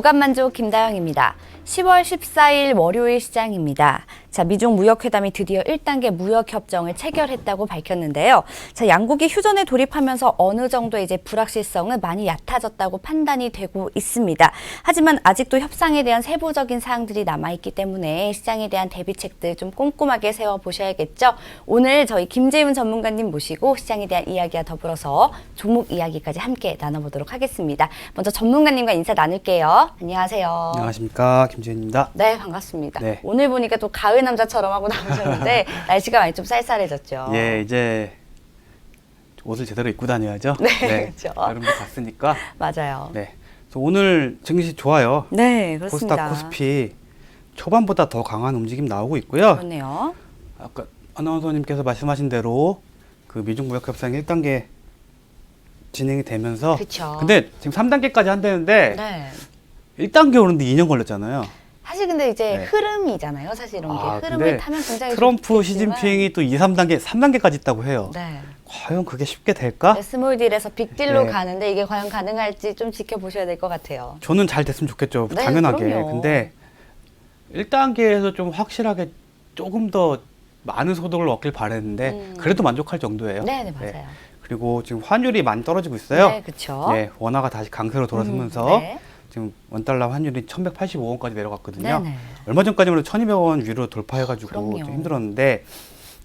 오감만족 김다영입니다. 10월 14일 월요일 시장입니다. 자, 미중 무역회담이 드디어 1단계 무역협정을 체결했다고 밝혔는데요. 자, 양국이 휴전에 돌입하면서 어느 정도 이제 불확실성은 많이 얕아졌다고 판단이 되고 있습니다. 하지만 아직도 협상에 대한 세부적인 사항들이 남아있기 때문에 시장에 대한 대비책들 좀 꼼꼼하게 세워보셔야겠죠. 오늘 저희 김재훈 전문가님 모시고 시장에 대한 이야기와 더불어서 종목 이야기까지 함께 나눠보도록 하겠습니다. 먼저 전문가님과 인사 나눌게요. 안녕하세요. 안녕하십니까, 김지현입니다. 네, 반갑습니다. 네. 오늘 보니까 또 가을 남자처럼 하고 나오셨는데 날씨가 많이 좀 쌀쌀해졌죠. 예, 이제 옷을 제대로 입고 다녀야죠. 네, 그렇죠. 여름도 갔으니까. 맞아요. 네. 그래서 오늘 증시 좋아요. 네, 그렇습니다. 코스닥, 코스피 초반보다 더 강한 움직임 나오고 있고요. 그렇네요. 아까 아나운서님께서 말씀하신 대로 그 미중 무역 협상 1단계 진행이 되면서 그쵸. 근데 지금 3단계까지 한다는데 네. 1단계 오는데 2년 걸렸잖아요. 사실 근데 이제 네. 흐름이잖아요. 사실 이런 게 근데 흐름을 타면 굉장히 트럼프, 좋겠지만. 시진핑이 또 2, 3단계, 3단계까지 있다고 해요. 네. 과연 그게 쉽게 될까? 스몰 딜에서 빅딜로 네. 가는데 이게 과연 가능할지 좀 지켜보셔야 될 것 같아요. 저는 잘 됐으면 좋겠죠. 네, 당연하게. 그럼요. 근데 1단계에서 좀 확실하게 조금 더 많은 소득을 얻길 바랬는데 그래도 만족할 정도예요. 네, 맞아요. 그리고 지금 환율이 많이 떨어지고 있어요. 네, 그렇죠. 네, 원화가 다시 강세로 돌아서면서 네. 지금 원달러 환율이 1185원까지 내려갔거든요. 네네. 얼마 전까지만 해도 1200원 위로 돌파해가지고 그럼요. 좀 힘들었는데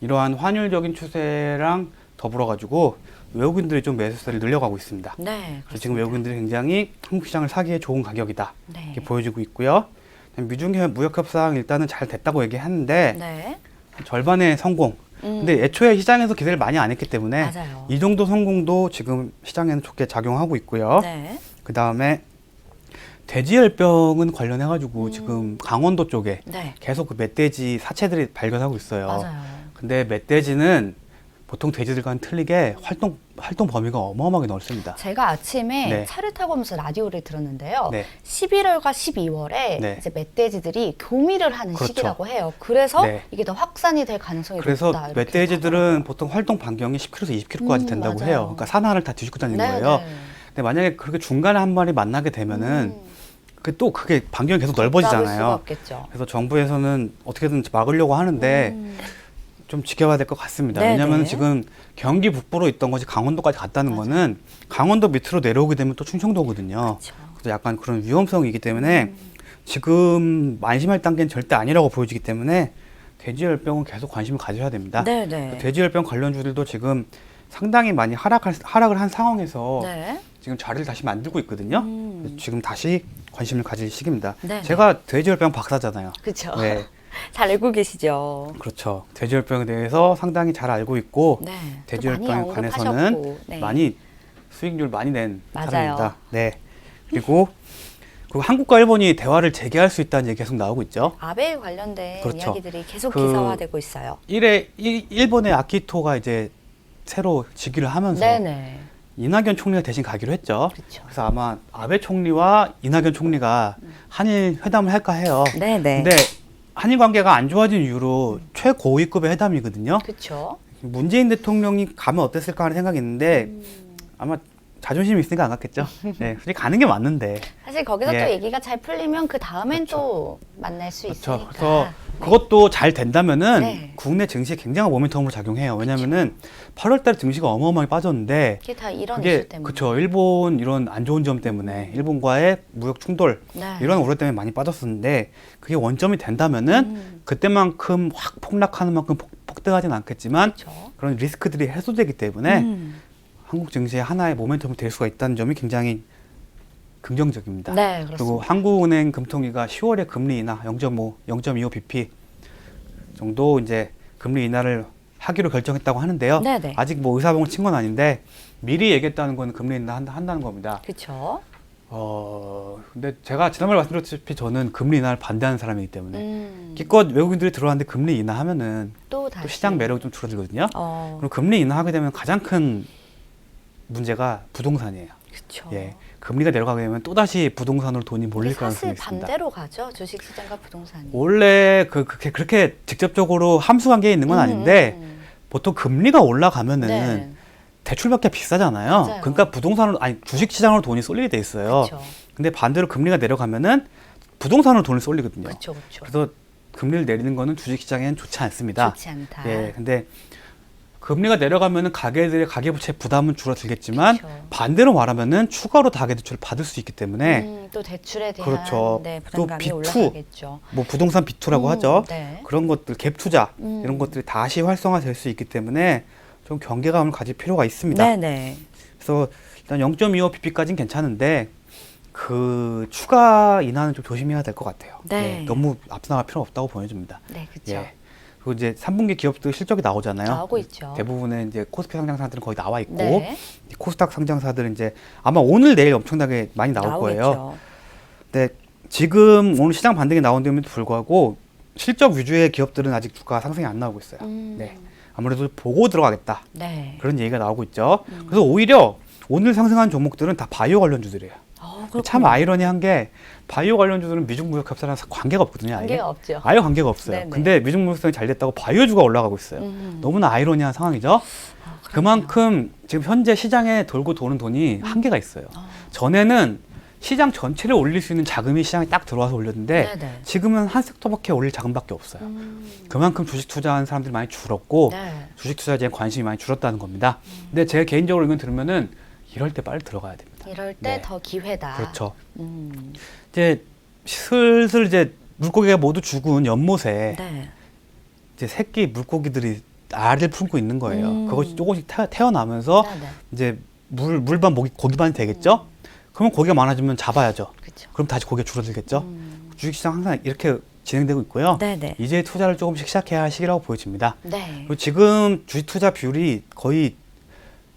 이러한 환율적인 추세랑 더불어가지고 외국인들이 좀 매수세를 늘려가고 있습니다. 네. 그래서 지금 외국인들이 굉장히 한국 시장을 사기에 좋은 가격이다. 네. 이렇게 보여지고 있고요. 미중 무역 협상 일단은 잘 됐다고 얘기하는데 네. 절반의 성공. 근데 애초에 시장에서 기대를 많이 안 했기 때문에 맞아요. 이 정도 성공도 지금 시장에는 좋게 작용하고 있고요. 네. 그 다음에 돼지열병은 관련해가지고 지금 강원도 쪽에 네. 계속 그 멧돼지 사체들이 발견하고 있어요. 맞아요. 근데 멧돼지는 보통 돼지들과는 틀리게 활동 범위가 어마어마하게 넓습니다. 제가 아침에 네. 차를 타고 오면서 라디오를 들었는데요. 네. 11월과 12월에 네. 이제 멧돼지들이 교미를 하는 그렇죠. 시기라고 해요. 그래서 네. 이게 더 확산이 될 가능성이 그래서 높다. 이렇게 멧돼지들은 하더라고요. 보통 활동 반경이 10km에서 20km까지 된다고 맞아요. 해요. 그러니까 산하를 다 뒤집고 다니는 네, 거예요. 네. 근데 만약에 그렇게 중간에 한 마리 만나게 되면은 그게 반경이 계속 막을 수가 넓어지잖아요. 없겠죠. 그래서 정부에서는 어떻게든 막으려고 하는데 좀 지켜봐야 될 것 같습니다. 네네. 왜냐하면 지금 경기 북부로 있던 것이 강원도까지 갔다는 거는 강원도 밑으로 내려오게 되면 또 충청도거든요. 그렇죠. 그래서 약간 그런 위험성이 있기 때문에 지금 안심할 단계는 절대 아니라고 보여지기 때문에 돼지열병은 계속 관심을 가져야 됩니다. 네네. 돼지열병 관련주들도 지금 상당히 많이 하락을 한 상황에서 네. 지금 자리를 다시 만들고 있거든요. 그래서 지금 다시 관심을 가질 시기입니다. 네네. 제가 돼지열병 박사잖아요. 그렇죠. 네, 잘 알고 계시죠. 그렇죠. 돼지열병에 대해서 상당히 잘 알고 있고 네. 돼지열병에 또 관해서는 언급하셨고. 네. 많이 수익률 많이 낸 맞아요. 사람입니다. 네. 그리고 한국과 일본이 대화를 재개할 수 있다는 얘기 계속 나오고 있죠. 아베에 관련된 그렇죠. 이야기들이 계속 그 기사화되고 있어요. 일본의 아키토가 이제 새로 즉위를 하면서 네네. 이낙연 총리가 대신 가기로 했죠. 그렇죠. 그래서 아마 아베 총리와 이낙연 총리가 한일 회담을 할까 해요. 네네. 근데 한일 관계가 안 좋아진 이후로 최고위급의 회담이거든요. 그렇죠. 문재인 대통령이 가면 어땠을까 하는 생각이 있는데 아마 자존심이 있으니까 안 갔겠죠. 네, 솔직히 가는 게 맞는데. 사실 거기서 예. 또 얘기가 잘 풀리면 그 다음엔 그렇죠. 또 만날 수 그렇죠. 있으니까. 그래서 네. 그것도 잘 된다면은 네. 국내 증시에 굉장한 모멘텀으로 작용해요. 왜냐면은 8월달에 증시가 어마어마하게 빠졌는데 그게 다 이런 그게 이슈 때문에. 그렇죠. 일본 이런 안 좋은 점 때문에 일본과의 무역 충돌 네. 이런 우려 때문에 많이 빠졌었는데 그게 원점이 된다면은 그때만큼 확 폭락하는 만큼 폭등하진 않겠지만 그렇죠. 그런 리스크들이 해소되기 때문에 음. 한국 증시의 하나의 모멘텀이 될 수가 있다는 점이 굉장히 긍정적입니다. 네, 그리고 그렇습니다. 한국은행 금통위가 10월에 금리 인하 0.5, 0.25bp 정도 이제 금리 인하를 하기로 결정했다고 하는데요. 네네. 아직 뭐 의사봉을 친 건 아닌데 미리 얘기했다는 건 금리 인하 한다는 겁니다. 그렇죠. 근데 제가 지난번에 말씀드렸다시피 저는 금리 인하를 반대하는 사람이기 때문에 기 기껏 외국인들이 들어왔는데 금리 인하하면은 또 다시 또 시장 매력이 좀 줄어들거든요. 어, 그리고 금리 인하하게 되면 가장 큰 문제가 부동산이에요. 그렇죠. 예, 금리가 내려가게 되면 또 다시 부동산으로 돈이 몰릴 가능성이 사실 있습니다. 반대로 가죠. 주식 시장과 부동산이. 원래 그렇게 직접적으로 함수 관계에 있는 건 아닌데 보통 금리가 올라가면은 네. 대출받기가 비싸잖아요. 맞아요. 그러니까 주식 시장으로 돈이 쏠리게 돼 있어요. 그렇죠. 근데 반대로 금리가 내려가면은 부동산으로 돈을 쏠리거든요. 그렇죠, 그렇죠. 그래서 금리를 내리는 거는 주식시장에는 좋지 않습니다. 좋지 않다. 예, 근데 금리가 내려가면은 가게들의 가계부채 부담은 줄어들겠지만 그렇죠. 반대로 말하면은 추가로 가계대출을 받을 수 있기 때문에 또 대출에 대한 그렇죠. 네, 또 부담감이 B2, 올라가겠죠. 뭐 부동산 B2라고 하죠. 네. 그런 것들 갭 투자 이런 것들이 다시 활성화될 수 있기 때문에 좀 경계감을 가질 필요가 있습니다. 네네. 그래서 일단 0.25pp까지는 괜찮은데 그 추가 인하는 좀 조심해야 될 것 같아요. 네. 예, 너무 앞서나갈 필요 없다고 보여집니다. 네, 그렇죠. 예. 그리고 이제 3분기 기업들 실적이 나오잖아요. 나오고 있죠. 대부분의 이제 코스피 상장사들은 거의 나와 있고 네. 코스닥 상장사들은 이제 아마 오늘 내일 엄청나게 많이 나올 나오겠죠. 거예요. 근데 지금 오늘 시장 반등이 나온 데에도 불구하고 실적 위주의 기업들은 아직 주가 상승이 안 나오고 있어요. 네. 아무래도 보고 들어가겠다. 네. 그런 얘기가 나오고 있죠. 그래서 오히려 오늘 상승한 종목들은 다 바이오 관련주들이에요. 참 아이러니한 게 바이오 관련주들은 미중 무역 협상이랑 관계가 없거든요. 아예. 관계가 없죠. 아예 관계가 없어요. 네네. 근데 미중 무역협상이 잘 됐다고 바이오주가 올라가고 있어요. 너무나 아이러니한 상황이죠. 그만큼 지금 현재 시장에 돌고 도는 돈이 한계가 있어요. 전에는 시장 전체를 올릴 수 있는 자금이 시장에 딱 들어와서 올렸는데 네네. 지금은 한 섹터밖에 올릴 자금밖에 없어요. 그만큼 주식 투자하는 사람들이 많이 줄었고 네. 주식 투자에 대한 관심이 많이 줄었다는 겁니다. 근데 제가 개인적으로 이건 들으면은 이럴 때 빨리 들어가야 됩니다. 이럴 때 네. 더 기회다. 그렇죠. 이제 슬슬 이제 물고기가 모두 죽은 연못에 네. 이제 새끼 물고기들이 알을 품고 있는 거예요. 그것이 조금씩 태어나면서 네네. 이제 물반 고기반이 되겠죠. 그러면 고기가 많아지면 잡아야죠. 그렇죠. 그럼 다시 고기가 줄어들겠죠. 주식시장 항상 이렇게 진행되고 있고요. 네네. 이제 투자를 조금씩 시작해야 할 시기라고 보여집니다. 네. 그리고 지금 주식 투자 비율이 거의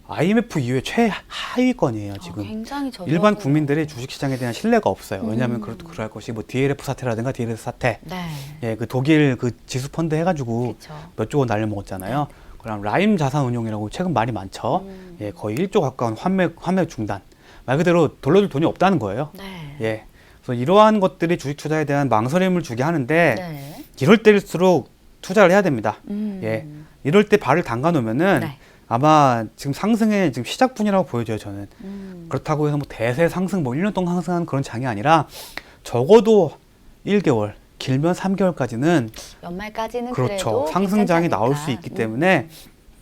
IMF 이후에 최하위권이에요. 지금 굉장히 저조. 일반 국민들의 주식시장에 대한 신뢰가 없어요. 왜냐하면 그럴 것이 뭐 DLF 사태라든가 DLF 사태, 네. 예, 그 독일 그 지수 펀드 해가지고 그렇죠. 몇 조 원 날려먹었잖아요. 그럼 라임 자산운용이라고 최근 말이 많죠. 예, 거의 1조 가까운 환매 중단. 말 그대로 돌려줄 돈이 없다는 거예요. 네. 예, 그래서 이러한 것들이 주식 투자에 대한 망설임을 주게 하는데 네. 이럴 때일수록 투자를 해야 됩니다. 예, 이럴 때 발을 담가 놓으면은 네. 아마 지금 상승의 지금 시작분이라고 보여져요. 저는. 그렇다고 해서 뭐 대세 상승 뭐 1년 동안 상승하는 그런 장이 아니라 적어도 1개월, 길면 3개월까지는 연말까지는 그렇죠. 그래도 상승장이 괜찮으니까. 나올 수 있기 때문에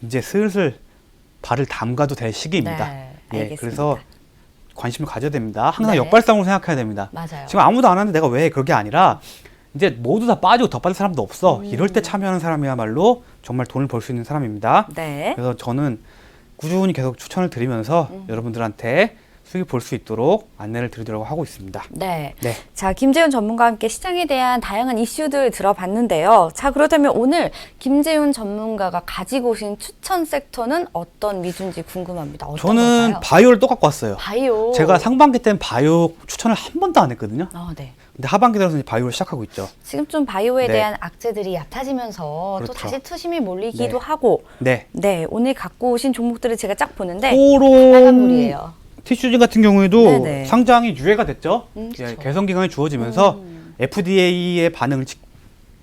이제 슬슬 발을 담가도 될 시기입니다. 네, 예, 알겠습니다. 그래서 관심을 가져야 됩니다. 항상 네. 역발상으로 생각해야 됩니다. 맞아요. 지금 아무도 안 하는데 내가 왜 그게 아니라 이제 모두 다 빠지고 더 빠질 사람도 없어. 이럴 때 참여하는 사람이야말로 정말 돈을 벌 수 있는 사람입니다. 네. 그래서 저는 꾸준히 계속 추천을 드리면서 여러분들한테 수익 볼 수 있도록 안내를 드리려고 하고 있습니다. 네. 네. 자, 김재훈 전문가와 함께 시장에 대한 다양한 이슈들 들어봤는데요. 자, 그렇다면 오늘 김재훈 전문가가 가지고 오신 추천 섹터는 어떤 위주인지 궁금합니다. 어떤 저는 걸까요? 바이오를 또 갖고 왔어요. 바이오. 제가 상반기 때는 바이오 추천을 한 번도 안 했거든요. 네. 근데 하반기 들어서 이제 바이오를 시작하고 있죠. 지금 좀 바이오에 네. 대한 악재들이 얕아지면서 또 그렇죠. 다시 투심이 몰리기도 네. 하고 네. 네, 오늘 갖고 오신 종목들을 제가 쫙 보는데 토론 빨간불이에요. 티슈진 같은 경우에도 네네. 상장이 유예가 됐죠. 예, 그쵸. 개선 기간이 주어지면서 FDA의 반응을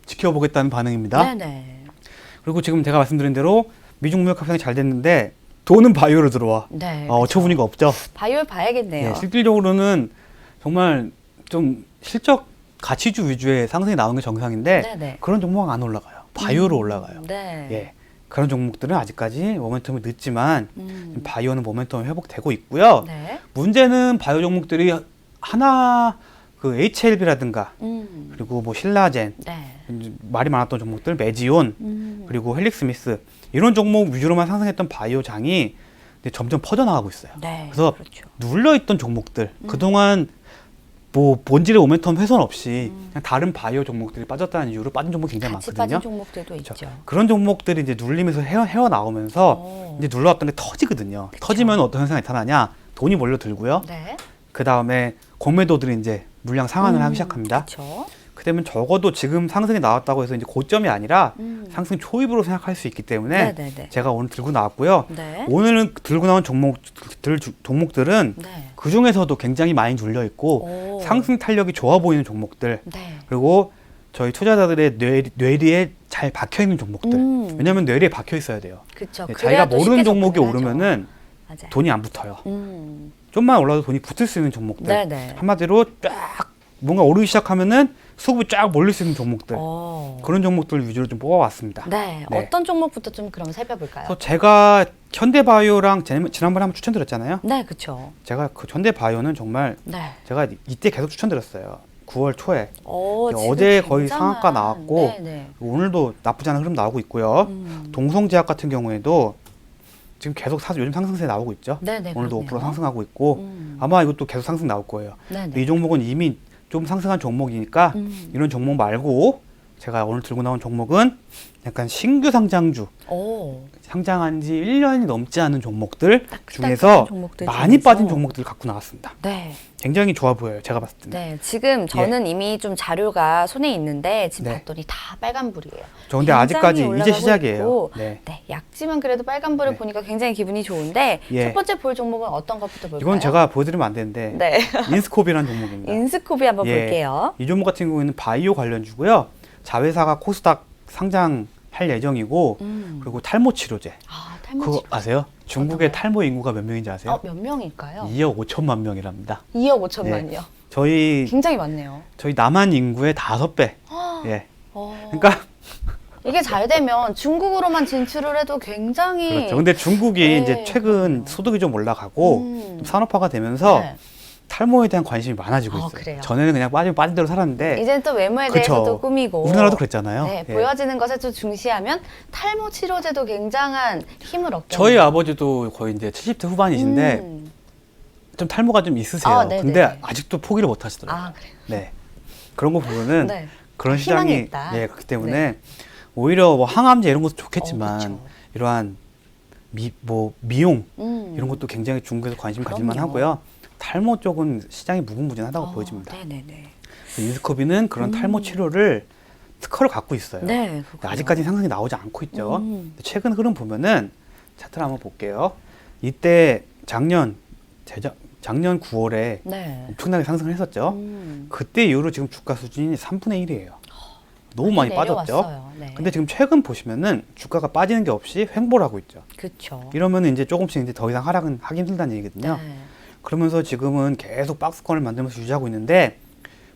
지켜보겠다는 반응입니다. 네네. 그리고 지금 제가 말씀드린 대로 미중 무역 협상이 잘 됐는데 돈은 바이오로 들어와. 네. 어처구니가 없죠. 바이오 봐야겠네요. 예, 실질적으로는 정말 좀 실적 가치주 위주의 상승이 나오는 게 정상인데 네네. 그런 종목은 안 올라가요. 바이오로 올라가요. 네. 예, 그런 종목들은 아직까지 모멘텀이 늦지만 바이오는 모멘텀이 회복되고 있고요. 네. 문제는 바이오 종목들이 하나 그 HLB라든가 그리고 뭐 신라젠 네. 말이 많았던 종목들 메지온 그리고 헬릭스미스 이런 종목 위주로만 상승했던 바이오 장이 이제 점점 퍼져나가고 있어요. 네. 그래서 그렇죠. 눌려있던 종목들 그동안 뭐 본질의 모멘텀 훼손 없이 그냥 다른 바이오 종목들이 빠졌다는 이유로 빠진 종목이 굉장히 같이 많거든요. 빠진 종목들도 그렇죠. 있죠. 그런 종목들이 이제 눌리면서 헤어 나오면서 오. 이제 눌러왔던 게 터지거든요. 그쵸. 터지면 어떤 현상이 나타나냐? 돈이 몰려들고요. 네. 그 다음에 공매도들이 이제 물량 상환을 하기 시작합니다. 그렇죠. 그러면 적어도 지금 상승이 나왔다고 해서 이제 고점이 아니라 상승 초입으로 생각할 수 있기 때문에 네네네. 제가 오늘 들고 나왔고요. 네. 오늘은 들고 나온 종목들은 네. 그 중에서도 굉장히 많이 눌려 있고 오. 상승 탄력이 좋아 보이는 종목들 네. 그리고 저희 투자자들의 뇌리에 잘 박혀 있는 종목들. 왜냐하면 뇌리에 박혀 있어야 돼요. 그렇죠. 네, 자기가 모르는 종목이 오르면 오르면은 맞아요. 돈이 안 붙어요. 좀만 올라도 돈이 붙을 수 있는 종목들. 네네. 한마디로 쫙 뭔가 오르기 시작하면은 수급이 쫙 몰릴 수 있는 종목들. 그런 종목들 위주로 좀 뽑아왔습니다. 네. 어떤 종목부터 좀 그럼 살펴볼까요? 그래서 제가 현대바이오랑 지난번에 한번 추천드렸잖아요. 네, 그렇죠. 제가 그 현대바이오는 정말 네. 제가 이때 계속 추천드렸어요. 9월 초에. 지금 어제 거의 굉장한- 상한가 나왔고 네네. 오늘도 나쁘지 않은 흐름 나오고 있고요. 동성제약 같은 경우에도 지금 계속 요즘 상승세 나오고 있죠. 네네. 오늘도 그렇네요. 5% 상승하고 있고 아마 이것도 계속 상승 나올 거예요. 네네. 이 종목은 이미 좀 상승한 종목이니까 이런 종목 말고 제가 오늘 들고 나온 종목은 약간 신규 상장주, 상장한 지 1년이 넘지 않은 종목들 중에서 종목들 많이 중에서. 빠진 종목들을 갖고 나왔습니다. 네. 굉장히 좋아 보여요. 제가 봤을 때는. 네. 지금 저는 이미 좀 자료가 손에 있는데 지금 네. 봤더니 다 빨간불이에요. 저 근데 굉장히 아직까지 이제 올라가고 시작이에요. 있고, 네. 네. 약지만 그래도 빨간불을 네. 보니까 굉장히 기분이 좋은데 예. 첫 번째 볼 종목은 어떤 것부터 볼까요? 이건 제가 보여드리면 안 되는데 네. 인스코비라는 종목입니다. 인스코비 한번 예. 볼게요. 이 종목 같은 경우에는 바이오 관련주고요. 자회사가 코스닥 상장할 예정이고 그리고 탈모 치료제. 탈모 그거 치료. 아세요? 중국의 어떤가요? 탈모 인구가 몇 명인지 아세요? 몇 명일까요? 2억 5천만 명이랍니다. 2억 5천만이요. 저희 굉장히 많네요. 남한 인구의 5배. 예. 어, 그러니까 이게 잘 되면 중국으로만 진출을 해도 굉장히 그렇죠. 근데 중국이 네, 이제 최근 소득이 좀 올라가고 좀 산업화가 되면서 네. 탈모에 대한 관심이 많아지고 있어요. 그래요? 전에는 그냥 빠지면 빠진 대로 살았는데 이제는 또 외모에 그쵸. 대해서도 꾸미고 우리나라도 그랬잖아요. 네, 예. 보여지는 것에 좀 중시하면 탈모 치료제도 굉장한 힘을 얻게 저희 합니다. 아버지도 거의 이제 70대 후반이신데 음. 좀 탈모가 좀 있으세요. 네네. 근데 아직도 포기를 못 하시더라고요. 그래요? 네. 그런 거 보면은 네. 그런 희망이 시장이 있다. 그렇기 때문에 오히려 뭐 항암제 이런 것도 좋겠지만 그쵸. 이러한 미용 이런 것도 굉장히 중국에서 관심 그럼요. 가질만 하고요. 탈모 쪽은 시장이 무궁무진하다고 보여집니다. 네네네. 인스코비는 그런 탈모 치료를 특허를 갖고 있어요. 네, 그렇군요. 아직까지 상승이 나오지 않고 있죠. 최근 흐름 보면은 차트를 한번 볼게요. 이때 작년 9월에 네. 엄청나게 상승을 했었죠. 그때 이후로 지금 주가 수준이 3분의 1이에요. 너무 많이 빠졌죠. 내려왔어요. 네. 근데 지금 최근 보시면은 주가가 빠지는 게 없이 횡보를 하고 있죠. 그렇죠. 이러면 이제 조금씩 이제 더 이상 하락은 하기 힘들다는 얘기거든요. 네. 그러면서 지금은 계속 박스권을 만들면서 유지하고 있는데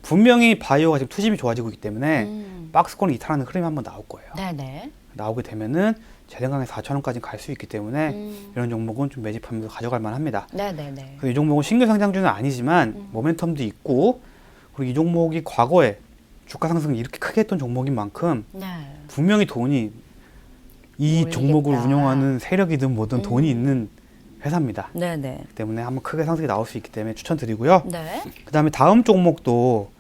분명히 바이오가 지금 투심이 좋아지고 있기 때문에 박스권을 이탈하는 흐름이 한번 나올 거예요. 네네. 나오게 되면은 제 생각에 4,000원까지 갈 수 있기 때문에 이런 종목은 좀 매집하면서 가져갈 만합니다. 네네네. 그래서 이 종목은 신규 상장주는 아니지만 모멘텀도 있고 그리고 이 종목이 과거에 주가 상승을 이렇게 크게 했던 종목인 만큼 네. 분명히 돈이 이 몰리겠다. 종목을 운영하는 세력이든 뭐든 돈이 있는 회사입니다. 네네. 그렇기 때문에 한번 크게 상승이 나올 수 있기 때문에 추천드리고요. 네. 그다음에 다음 종목도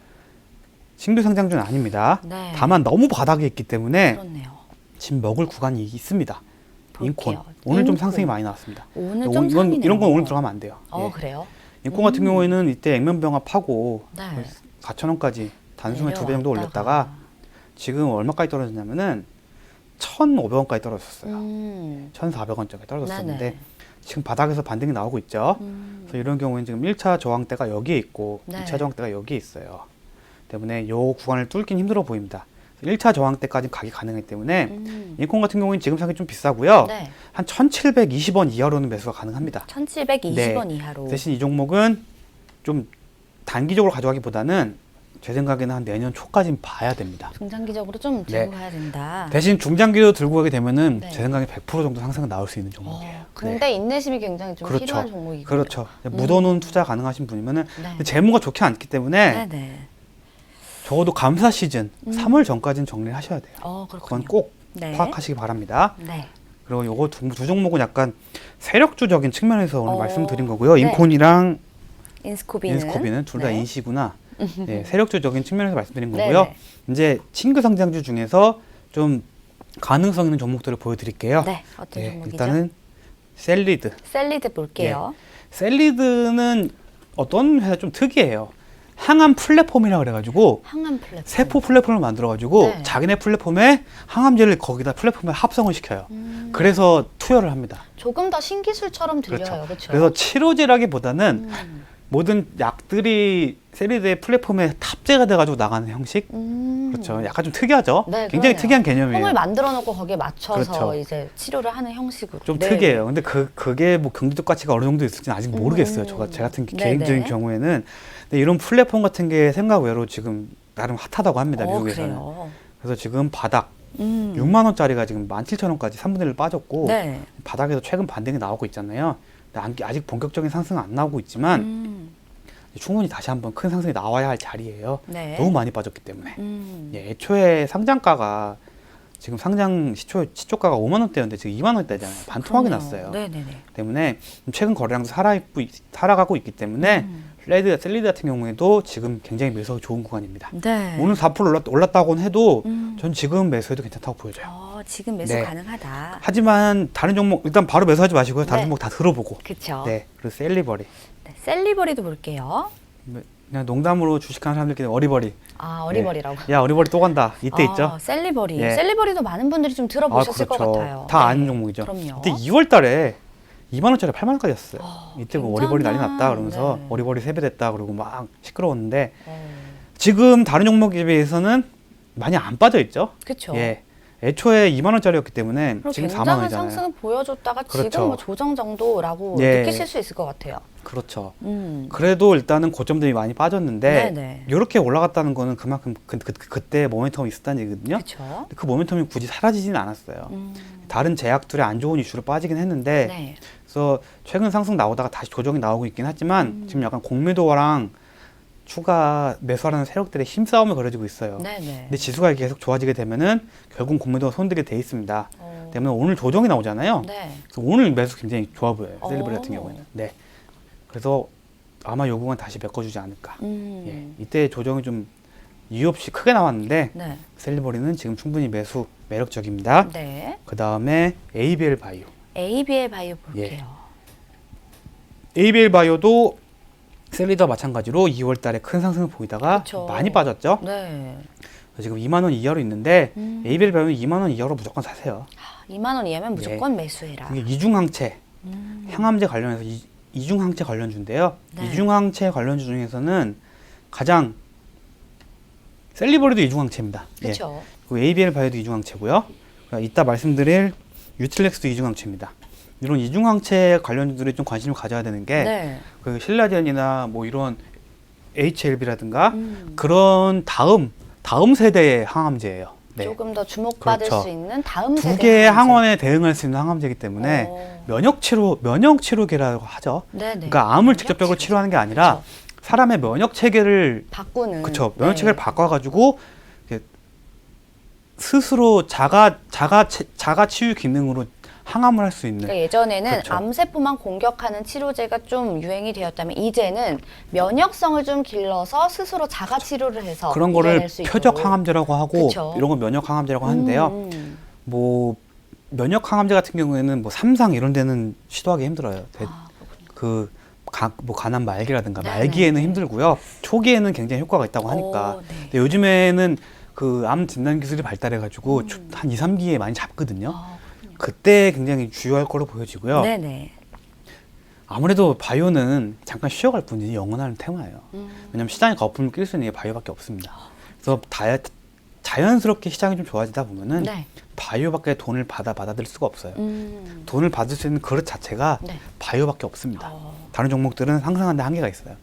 신규 상장주는 아닙니다. 네. 다만 너무 바닥에 있기 때문에 그렇네요. 지금 먹을 구간이 있습니다. 인콘. 볼게요. 오늘 좀 인콘. 상승이 많이 나왔습니다. 오늘 이건- 좀 상이네요. 이런 건 오늘 들어가면 안 돼요. 예. 그래요? 인콘 같은 경우에는 이때 액면병합하고 네. 4,000원까지 단숨에 2배 정도 내려왔다가. 올렸다가 지금 얼마까지 떨어졌냐면은 1,500원까지 떨어졌어요. 1,400원짜리 떨어졌었는데 네네. 지금 바닥에서 반등이 나오고 있죠. 그래서 이런 경우에는 지금 1차 저항대가 여기에 있고 네. 2차 저항대가 여기에 있어요. 때문에 이 구간을 뚫긴 힘들어 보입니다. 1차 저항대까지 가기 가능하기 때문에 인콘 같은 경우는 지금 상이 좀 비싸고요. 네. 한 1,720원 이하로는 매수가 가능합니다. 1,720원 네. 이하로. 대신 이 종목은 좀 단기적으로 가져가기보다는 제 생각에는 한 내년 초까지는 봐야 됩니다. 중장기적으로 좀 네. 들고 가야 된다. 대신 중장기로 들고 가게 되면은 네. 제 생각에 100% 정도 상승은 나올 수 있는 종목이에요. 근데 인내심이 굉장히 좀 그렇죠. 필요한 종목이고요. 그렇죠. 묻어놓은 투자 가능하신 분이면은 네. 근데 재무가 좋지 않기 때문에 네네. 적어도 감사 시즌 3월 전까지는 정리를 하셔야 돼요. 그렇군요. 그건 꼭 네. 파악하시기 바랍니다. 네. 그리고 요거 두 종목은 약간 세력주적인 측면에서 오늘 말씀드린 거고요. 네. 인콘이랑 인스코비는 둘 다 네. 인시구나. 네, 세력주적인 측면에서 말씀드린 거고요. 네네. 이제 신규 상장주 중에서 좀 가능성 있는 종목들을 보여드릴게요. 네. 어떤 종목이죠? 일단은 셀리드. 셀리드 볼게요. 셀리드는 어떤 회사 좀 특이해요. 항암 플랫폼이라 그래가지고 항암 플랫폼. 세포 플랫폼을 만들어가지고 네. 자기네 플랫폼에 항암제를 거기다 플랫폼에 합성을 시켜요. 그래서 투여를 합니다. 조금 더 신기술처럼 들려요. 그렇죠? 그래서 치료제라기보다는 모든 약들이 셀리드의 플랫폼에 탑재가 돼가지고 나가는 형식. 그렇죠. 약간 좀 특이하죠. 네, 굉장히 그러네요. 특이한 개념이에요. 홈을 만들어 놓고 거기에 맞춰서 그렇죠. 이제 치료를 하는 형식으로. 좀 네. 특이해요. 근데 그게 뭐 경제적 가치가 어느 정도 있을지는 아직 모르겠어요. 제 같은 개인적인 경우에는. 근데 이런 플랫폼 같은 게 생각 외로 지금 나름 핫하다고 합니다. 미국에서는. 그래요. 그래서 지금 바닥 6만 원짜리가 지금 17,000원까지 3분의 1 빠졌고 네. 바닥에서 최근 반등이 나오고 있잖아요. 근데 아직 본격적인 상승은 안 나오고 있지만 충분히 다시 한번 큰 상승이 나와야 할 자리예요. 네. 너무 많이 빠졌기 때문에. 예, 애초에 상장가가 지금 상장 시초가가 5만 원대였는데 지금 2만 원대잖아요. 반토막이 났어요. 네네네. 때문에 최근 거래량도 살아가고 있기 때문에 셀리드 같은 경우에도 지금 굉장히 매수하기 좋은 구간입니다. 네. 오늘 4% 올랐다고는 해도 전 지금 매수해도 괜찮다고 보여져요. 지금 매수 네. 가능하다. 하지만 다른 종목 일단 바로 매수하지 마시고요. 다른 네. 종목 다 들어보고. 그렇죠. 네. 그리고 셀리버리. 네, 셀리버리도 볼게요. 그냥 농담으로 주식하는 사람들끼리 어리버리. 어리버리라고. 야, 어리버리 또 간다. 이때 있죠. 셀리버리. 예. 셀리버리도 많은 분들이 좀 들어보셨을 것 같아요. 다 네. 아는 종목이죠. 그럼요. 그때 2월 달에 2만 원짜리 8만 원까지 였어요. 이때 뭐 어리버리 난리 굉장한, 났다 그러면서 네. 어리버리 3배 됐다 그러고 막 시끄러웠는데 지금 다른 종목에 비해서는 많이 안 빠져 있죠. 그렇죠. 예. 애초에 2만 원짜리였기 때문에 그리고 지금 4만 굉장한 원이잖아요. 상승을 보여줬다가 그렇죠. 지금 뭐 조정 정도라고 예. 느끼실 수 있을 것 같아요. 그렇죠. 음. 그래도 일단은 고점들이 많이 빠졌는데 네네. 이렇게 올라갔다는 거는 그만큼 그때 모멘텀이 있었다는 얘기거든요. 그렇죠. 근데 그 모멘텀이 굳이 사라지지는 않았어요. 다른 제약들의 안 좋은 이슈로 빠지긴 했는데 네. 그래서 최근 상승 나오다가 다시 조정이 나오고 있긴 하지만 지금 약간 공매도랑 추가 매수하는 세력들의 힘싸움이 벌어지고 있어요. 네네. 근데 지수가 계속 좋아지게 되면은 결국 공매도가 손들게 돼 있습니다. 때문에 오늘 조정이 나오잖아요. 네. 그래서 오늘 매수 굉장히 좋아 보여요. 셀리브리 같은 오. 경우에는. 네. 그래서 아마 요 구간 다시 메꿔주지 않을까. 예. 이때 조정이 좀 이유 없이 크게 나왔는데 네. 셀리버리는 지금 충분히 매수 매력적입니다. 네. 그 다음에 ABL 바이오. ABL 바이오 볼게요. ABL 바이오도 셀리드와 마찬가지로 2월 달에 큰 상승을 보이다가 그쵸. 많이 빠졌죠. 네. 지금 2만 원 이하로 있는데 ABL 바이오는 2만 원 이하로 무조건 사세요. 2만 원 이하면 무조건 매수해라. 이게 이중항체, 항암제 관련해서 이중항체 관련주인데요. 네. 이중항체 관련주 중에서는 가장 셀리버리도 이중항체입니다. 그렇죠. 그리고 ABL 바이오도 이중항체고요. 이따 말씀드릴 유틸렉스도 이중항체입니다. 이런 이중항체 관련주들이 좀 관심을 가져야 되는 게 네. 그 신라젠이나 뭐 이런 HLB라든가 그런 다음 세대의 항암제예요. 네. 조금 더 주목받을 그렇죠. 수 있는 다음 두 세대 개의 항암제. 항원에 대응할 수 있는 항암제이기 때문에 면역 치료계라고 하죠. 네네. 그러니까 암을 직접적으로 치료하는 게 아니라 그렇죠. 사람의 면역 체계를 바꾸는. 그렇죠. 면역 체계를 바꿔가지고 이렇게 스스로 자가 치유 기능으로 항암을 할 수 있는. 그러니까 예전에는 그렇죠. 암세포만 공격하는 치료제가 좀 유행이 되었다면 이제는 면역성을 좀 길러서 스스로 자가 치료를 해서 그런 거를 이겨낼 수 표적 있도록. 항암제라고 하고 그쵸. 이런 거 면역 항암제라고 하는데요. 뭐 면역 항암제 같은 경우에는 뭐 삼상 이런 데는 시도하기 힘들어요. 뭐 간암 말기라든가 네네. 말기에는 힘들고요. 초기에는 굉장히 효과가 있다고 하니까. 네. 근데 요즘에는 그 암 진단 기술이 발달해가지고 한 2, 3기에 많이 잡거든요. 그때 굉장히 주요할 거로 보여지고요. 네네. 아무래도 바이오는 잠깐 쉬어갈 뿐이지 영원한 테마예요. 왜냐하면 시장에 거품을 낄 수 있는 게 바이오밖에 없습니다. 그래서 자연스럽게 시장이 좀 좋아지다 보면은 네. 바이오밖에 돈을 받아들일 수가 없어요. 음. 돈을 받을 수 있는 그릇 자체가 네. 바이오밖에 없습니다. 다른 종목들은 상승하는데 한계가 있어요.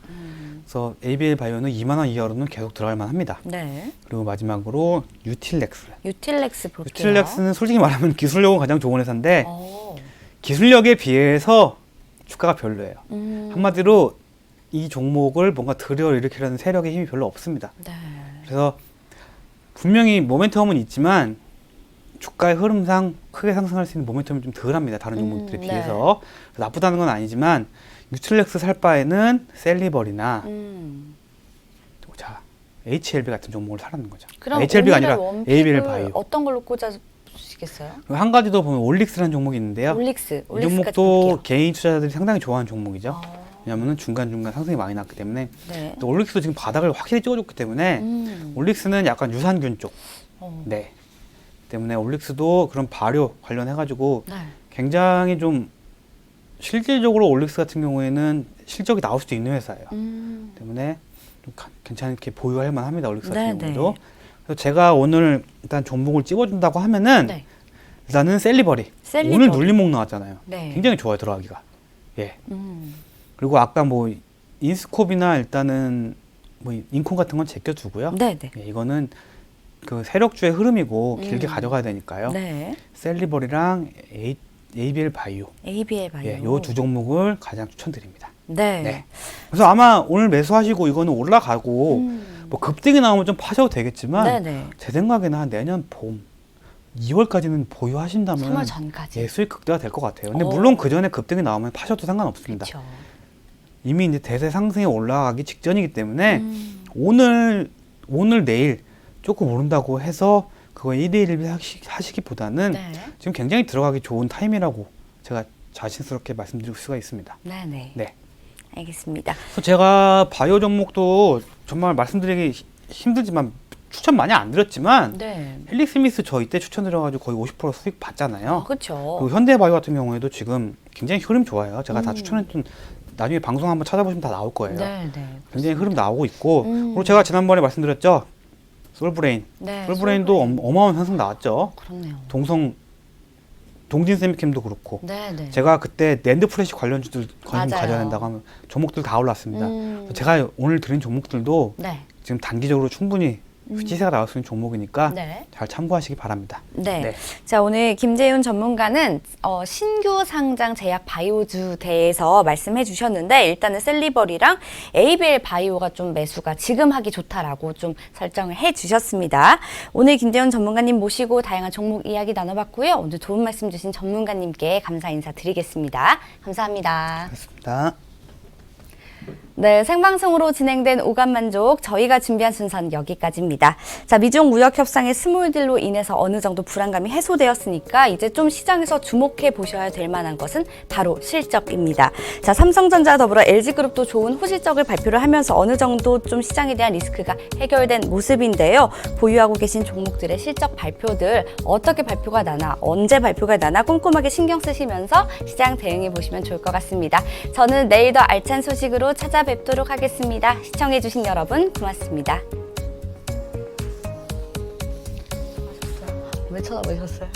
그래서 ABL 바이오는 2만 원 이하로는 계속 들어갈 만합니다. 네. 그리고 마지막으로 유틸렉스. 유틸렉스 볼게요. 유틸렉스는 솔직히 말하면 기술력은 가장 좋은 회사인데 오. 기술력에 비해서 주가가 별로예요. 음. 한마디로 이 종목을 뭔가 들여일으키려는 세력의 힘이 별로 없습니다. 네. 그래서 분명히 모멘텀은 있지만 주가의 흐름상 크게 상승할 수 있는 모멘텀이 좀 덜합니다. 다른 종목들에 네. 비해서. 나쁘다는 건 아니지만 유틸렉스 살 바에는 셀리버리나 자 HLB 같은 종목을 사라는 거죠. 그럼 HLB가 아니라 오늘의 원픽을 ABL 바이오. 어떤 걸로 꽂아주시겠어요? 한 가지 더 보면 올릭스라는 종목이 있는데요. 올릭스. 이 올릭스까지 종목도 볼게요. 개인 개인 투자자들이 상당히 좋아하는 종목이죠. 아. 왜냐하면 중간중간 상승이 많이 났기 때문에. 네. 또 올릭스도 지금 바닥을 확실히 찍어줬기 때문에 올릭스는 약간 유산균 쪽. 네. 때문에 올릭스도 그런 발효 관련해가지고 네. 굉장히 좀 실질적으로 올릭스 같은 경우에는 실적이 나올 수도 있는 회사예요. 때문에 좀 괜찮게 보유할 만합니다. 올릭스 같은 네네. 경우도. 그래서 제가 오늘 일단 종목을 찝어준다고 하면은 네. 일단은 셀리버리. 셀리버리. 오늘 눌림목 나왔잖아요. 네. 굉장히 좋아요, 들어가기가. 예. 음. 그리고 아까 뭐 인스콥이나 일단은 뭐 인콘 같은 건 제껴두고요. 네네. 예, 이거는 그 세력주의 흐름이고 길게 가져가야 되니까요. 네. 셀리버리랑 ABL 바이오. ABL 바이오. 예, 요 두 종목을 가장 추천드립니다. 네. 네. 그래서 아마 오늘 매수하시고 이거는 올라가고 뭐 급등이 나오면 좀 파셔도 되겠지만 네네. 제 생각에는 한 내년 봄 2월까지는 보유하신다면 3월 전까지. 예, 수익 극대화 될 것 같아요. 근데 오. 물론 그 전에 급등이 나오면 파셔도 상관없습니다. 그렇죠. 이미 이제 대세 상승에 올라가기 직전이기 때문에 오늘 내일 조금 오른다고 해서 그거 1대1 하시기보다는 네. 지금 굉장히 들어가기 좋은 타임이라고 제가 자신스럽게 말씀드릴 수가 있습니다. 네네. 네. 알겠습니다. 그래서 제가 바이오 종목도 정말 말씀드리기 힘들지만 추천 많이 안 드렸지만 네. 헬릭스미스 저 이때 추천드려가지고 거의 50% 수익 봤잖아요. 그렇죠. 그리고 현대바이오 같은 경우에도 지금 굉장히 흐름 좋아요. 제가 다 추천했던 나중에 방송 한번 찾아보시면 다 나올 거예요. 네네. 굉장히 흐름 나오고 있고 그리고 제가 지난번에 말씀드렸죠. 솔브레인. 네. 솔브레인도 어마어마한 상승 나왔죠. 그렇네요. 동진 세미캠도 그렇고 네네. 제가 그때 낸드 플래시 관련주들 관심 맞아요. 가져야 된다고 하면 종목들 다 올랐습니다. 음. 제가 오늘 드린 종목들도 네. 지금 단기적으로 충분히 시세가 나올 수 있는 종목이니까 네. 잘 참고하시기 바랍니다. 네. 네. 자, 오늘 김재윤 전문가는 신규 상장 제약 바이오주 대해서 말씀해 주셨는데 일단은 셀리버리랑 ABL 바이오가 좀 매수가 지금 하기 좋다라고 좀 설정을 해 주셨습니다. 오늘 김재윤 전문가님 모시고 다양한 종목 이야기 나눠봤고요. 오늘 좋은 말씀 주신 전문가님께 감사 인사드리겠습니다. 감사합니다. 그렇습니다. 네, 생방송으로 진행된 오감만족 저희가 준비한 순서는 여기까지입니다. 자, 미중 무역 협상의 스몰딜로 인해서 어느 정도 불안감이 해소되었으니까 이제 좀 시장에서 주목해 보셔야 될 만한 것은 바로 실적입니다. 자, 삼성전자 더불어 LG그룹도 좋은 후실적을 발표를 하면서 어느 정도 좀 시장에 대한 리스크가 해결된 모습인데요. 보유하고 계신 종목들의 실적 발표들 어떻게 발표가 나나 언제 발표가 나나 꼼꼼하게 신경 쓰시면서 시장 대응해 보시면 좋을 것 같습니다. 저는 내일 더 알찬 소식으로 찾아뵙도록 하겠습니다. 시청해주신 여러분 고맙습니다. 왜 쳐다보셨어요?